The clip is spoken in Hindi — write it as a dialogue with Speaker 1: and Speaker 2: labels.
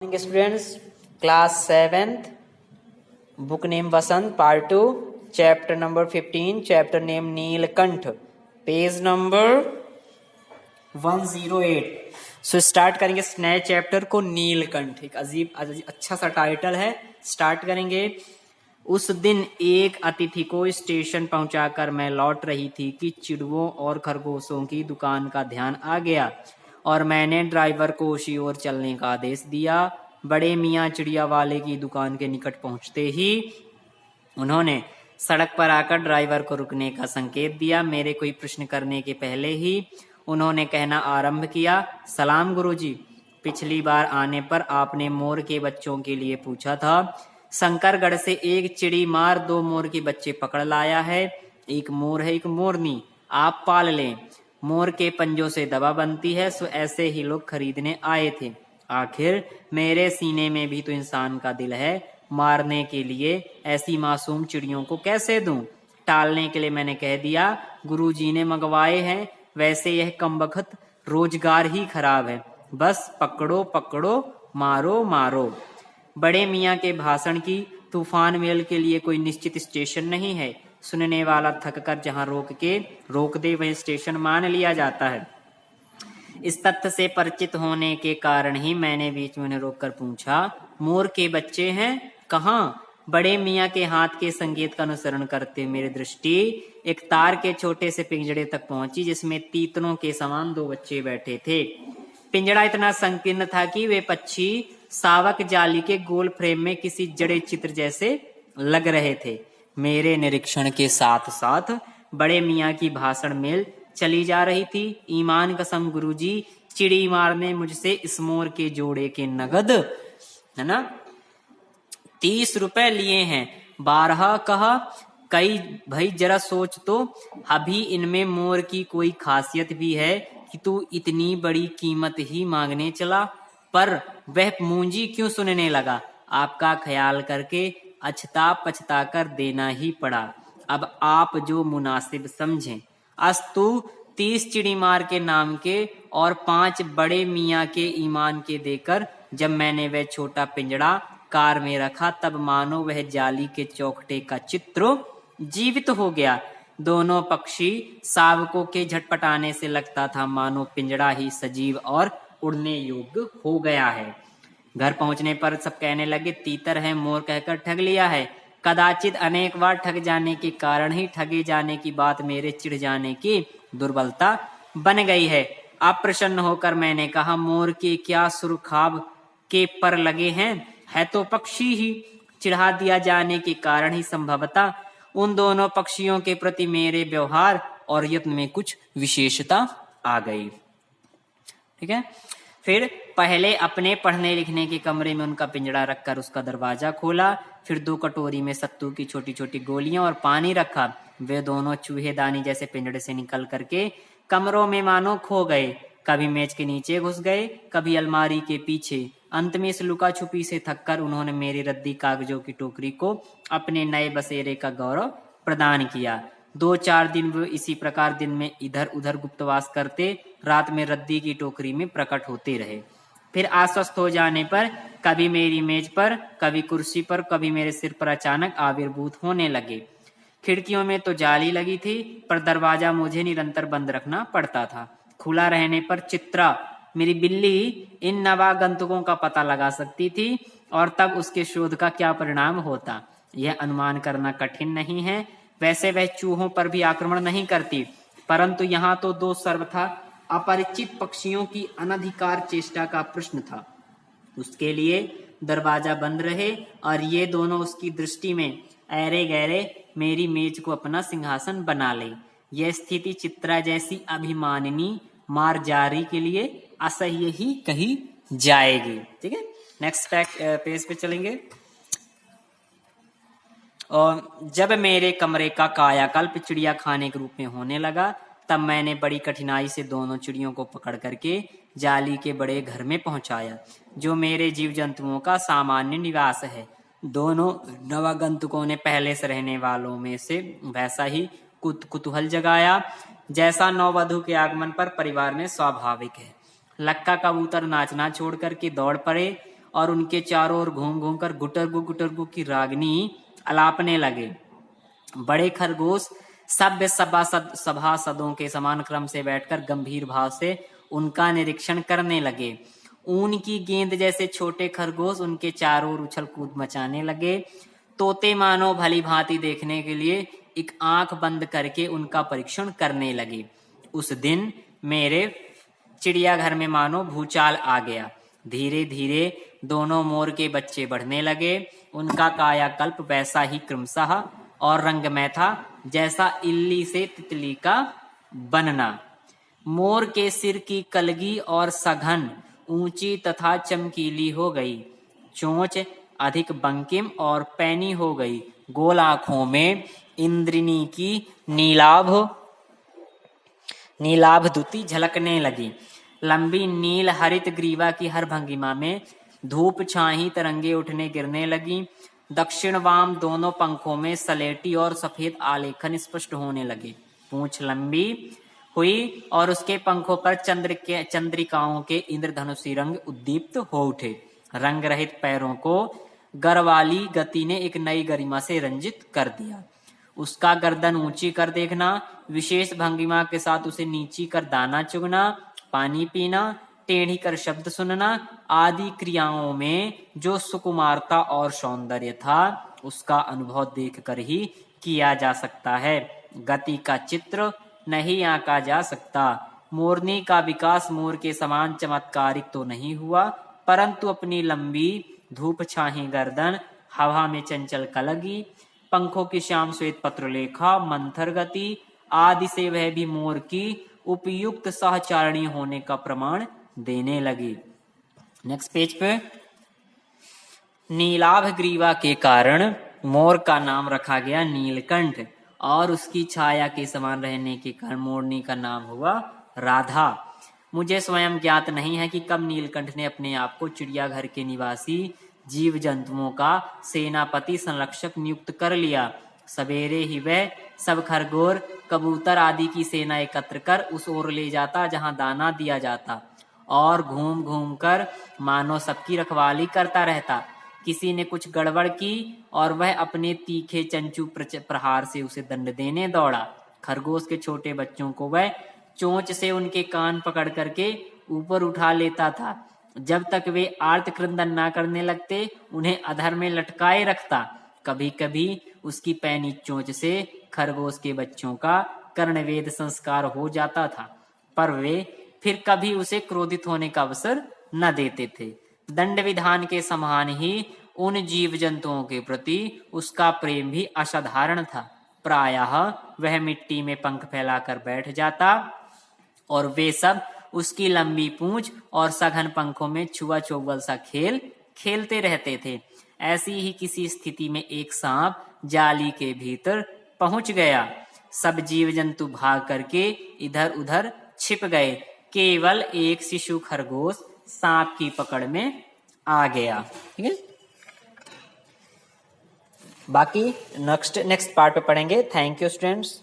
Speaker 1: Students, class 7th, book name Vasant, part 2, chapter number 15, chapter name Neelkanth, page number 108। So start करेंगे इस नए चैप्टर को। नीलकंठ एक अजीब अच्छा सा टाइटल है। स्टार्ट करेंगे। उस दिन एक अतिथि को स्टेशन पहुंचाकर मैं लौट रही थी कि चिड़ुओं और खरगोशों की दुकान का ध्यान आ गया और मैंने ड्राइवर को उसी ओर चलने का आदेश दिया। बड़े मियाँ चिड़िया वाले की दुकान के निकट पहुंचते ही उन्होंने सड़क पर आकर ड्राइवर को रुकने का संकेत दिया। मेरे कोई प्रश्न करने के पहले ही उन्होंने कहना आरंभ किया, सलाम गुरुजी, पिछली बार आने पर आपने मोर के बच्चों के लिए पूछा था। शंकरगढ़ से एक चिड़ी मार 2 मोर के बच्चे पकड़ लाया है। एक मोर है, एक मोरनी, आप पाल लें। मोर के पंजों से दवा बनती है, सो ऐसे ही लोग खरीदने आए थे। आखिर मेरे सीने में भी तो इंसान का दिल है, मारने के लिए ऐसी मासूम चिड़ियों को कैसे दूं? टालने के लिए मैंने कह दिया, गुरुजी ने मंगवाए हैं। वैसे यह कमबख्त रोजगार ही खराब है, बस पकड़ो पकड़ो, मारो मारो। बड़े मियाँ के भाषण की तूफान मेल के लिए कोई निश्चित स्टेशन नहीं है। सुनने वाला थक कर जहां रोक दे वह स्टेशन मान लिया जाता है। इस तथ्य से परिचित होने के कारण ही मैंने बीच में उन्हें रोककर पूछा, मोर के बच्चे हैं कहाँ? बड़े मियाँ के हाथ के संकेत का अनुसरण करते मेरी दृष्टि एक तार के छोटे से पिंजड़े तक पहुंची जिसमें तीतरों के समान 2 बच्चे बैठे थे। पिंजड़ा इतना संकीर्ण था कि वे पक्षी सावक जाली के गोल फ्रेम में किसी जड़े चित्र जैसे लग रहे थे। मेरे निरीक्षण के साथ साथ बड़े मियाँ की भाषण मेल चली जा रही थी। ईमान कसम गुरुजी, चिड़ी मार ने मुझसे इस मोर के जोड़े के नगद है ना 30 रुपए लिए हैं। 12 कहा। कई भाई जरा सोच तो, अभी इनमें मोर की कोई खासियत भी है कि तू इतनी बड़ी कीमत ही मांगने चला? पर वह मूंजी क्यों सुनने लगा। आपका ख्याल करके अछता पछता कर देना ही पड़ा। अब आप जो मुनासिब समझें। अस्तु 30 चिड़ी मार के नाम के और 5 बड़े मियाँ के ईमान के देकर जब मैंने वह छोटा पिंजड़ा कार में रखा, तब मानो वह जाली के चौखटे का चित्र जीवित हो गया। दोनों पक्षी शावकों के झटपटाने से लगता था मानो पिंजड़ा ही सजीव और उड़ने योग्य हो गया है। घर पहुंचने पर सब कहने लगे, तीतर है, मोर कहकर ठग लिया है। कदाचित अनेक बार ठग जाने के कारण ही ठगे जाने की बात मेरे चिढ़ जाने की दुर्बलता बन गई है। अप्रसन्न होकर मैंने कहा, मोर के क्या सुरखाब के पर लगे हैं, है तो पक्षी ही। चिढ़ा दिया जाने के कारण ही संभवतः उन दोनों पक्षियों के प्रति मेरे व्यवहार और यत्न में कुछ विशेषता आ गई। ठीक है। फिर पहले अपने पढ़ने लिखने के कमरे में उनका पिंजड़ा रखकर उसका दरवाजा खोला। फिर 2 कटोरी में सत्तू की छोटी छोटी गोलियां और पानी रखा। वे दोनों चूहेदानी जैसे पिंजड़े से निकल करके कमरों में मानो खो गए। कभी मेज के नीचे घुस गए, कभी अलमारी के पीछे। अंत में इस लुका छुपी से थककर उन्होंने मेरी रद्दी कागजों की टोकरी को अपने नए बसेरे का गौरव प्रदान किया। 2-4 दिन वो इसी प्रकार दिन में इधर उधर गुप्तवास करते, रात में रद्दी की टोकरी में प्रकट होते रहे। फिर आश्वस्त हो जाने पर कभी मेरी मेज पर, कभी कुर्सी पर, कभी मेरे सिर पर अचानक आविर्भूत होने लगे। खिड़कियों में तो जाली लगी थी, पर दरवाजा मुझे निरंतर बंद रखना पड़ता था। खुला रहने पर चित्रा, मेरी बिल्ली, इन नवागंतुकों का पता लगा सकती थी और तब उसके शोध का क्या परिणाम होता, यह अनुमान करना कठिन नहीं है। वैसे वह चूहों पर भी आक्रमण नहीं करती, परंतु यहाँ तो 2 सर्वथा अपरिचित पक्षियों की अनधिकार चेष्टा का प्रश्न था। उसके लिए दरवाजा बंद रहे और ये दोनों उसकी दृष्टि में ऐरे गहरे मेरी मेज को अपना सिंहासन बना ले। यह स्थिति चित्रा जैसी अभिमानिनी मारजारी के लिए असह्य ही कही जाएगी। ठीक है। नेक्स्ट पेज पे चलेंगे। और जब मेरे कमरे का कायाकल्प चिड़िया खाने के रूप में होने लगा, तब मैंने बड़ी कठिनाई से दोनों चिड़ियों को पकड़ करके जाली के बड़े घर में पहुंचाया, जो मेरे जीव जंतुओं का सामान्य निवास है। दोनों नवागंतुकों ने पहले से रहने वालों में से वैसा ही कुतूहल जगाया जैसा नववधु के आगमन पर परिवार में स्वाभाविक है। लक्का कबूतर नाचना छोड़ करके दौड़ पड़े और उनके चारों ओर घूम घूम कर गुटरगु की रागनी अलापने लगे। बड़े खरगोश सभ्य सभासदों के समान क्रम से बैठकर गंभीर भाव से उनका निरीक्षण करने लगे। ऊन की गेंद जैसे छोटे खरगोश उनके चारों ओर उछल कूद मचाने लगे। तोते मानो भली भांति देखने के लिए एक आंख बंद करके उनका परीक्षण करने लगे। उस दिन मेरे चिड़ियाघर में मानो भूचाल आ गया। धीरे धीरे दोनों मोर के बच्चे बढ़ने लगे। उनका कायाकल्प वैसा ही क्रमशः और रंगमय था जैसा इल्ली से तितली का बनना। मोर के सिर की कलगी और सघन ऊंची तथा चमकीली हो गई। चोंच अधिक बंकिम और पैनी हो गई। गोल आंखों में इंद्रिनी की नीलाभ द्युति झलकने लगी। लंबी नील हरित ग्रीवा की हर भंगिमा में धूप छाही तरंगे उठने गिरने लगी। दक्षिण वाम दोनों पंखों में सलेटी और सफेद आलेखन स्पष्ट होने लगे। पूंछ लंबी हुई और उसके पंखों पर चंद्रिकाओं के इंद्रधनुषी रंग उद्दीप्त हो उठे। रंग रहित पैरों को गरवाली गति ने एक नई गरिमा से रंजित कर दिया। उसका गर्दन ऊंची कर देखना, विशेष भंगिमा के साथ उसे नीची कर दाना चुगना, पानी पीना, टेढ़ी कर शब्द सुनना आदि क्रियाओं में जो सुकुमारता और सौंदर्य था उसका अनुभव देखकर ही किया जा सकता है। गति का चित्र नहीं आंका जा सकता। मोरनी का विकास मोर के समान चमत्कारिक तो नहीं हुआ, परंतु अपनी लंबी धूप छाही गर्दन, हवा में चंचल कलगी, पंखों की श्याम श्वेत पत्रलेखा, मंथर गति आदि से वह भी मोर की उपयुक्त सहचारणी होने का प्रमाण देने लगी। नेक्स्ट पेज पे, नीलाभ ग्रीवा के कारण मोर का नाम रखा गया नीलकंठ और उसकी छाया के समान रहने के कारण मोरनी का नाम हुआ राधा। मुझे स्वयं ज्ञात नहीं है कि कब नीलकंठ ने अपने आप को चिड़ियाघर के निवासी जीव जंतुओं का सेनापति संरक्षक नियुक्त कर लिया। सवेरे ही वह सब खरगोर कबूतर आदि की सेना एकत्र कर उस ओर ले जाता जहां दाना दिया जाता और घूम घूम कर मानो सबकी रखवाली करता रहता। किसी ने कुछ गड़बड़ की और वह अपने तीखे चंचू प्रहार से उसे दंड देने दौड़ा। खरगोश के छोटे बच्चों को वह चोंच से उनके कान पकड़ करके ऊपर उठा लेता था। जब तक वे आर्त क्रंदन ना करने लगते उन्हें अधर में लटकाए रखता। कभी कभी उसकी पैनी चोंच से खरगोश के बच्चों का कर्णवेद संस्कार हो जाता था, पर वे फिर कभी उसे क्रोधित होने का अवसर न देते थे। दंड विधान के समान ही उन जीव जंतुओं के प्रति उसका प्रेम भी असाधारण था। प्रायः वह मिट्टी में पंख फैलाकर बैठ जाता और वे सब उसकी लंबी पूंछ और सघन पंखों में छुआ चौवल सा खेल खेलते रहते थे। ऐसी ही किसी स्थिति में एक सांप जाली के भीतर पहुंच गया। सब जीव जंतु भाग करके इधर उधर छिप गए। केवल एक शिशु खरगोश सांप की पकड़ में आ गया। ठीक है, बाकी नेक्स्ट पार्ट पे पढ़ेंगे। Thank you students.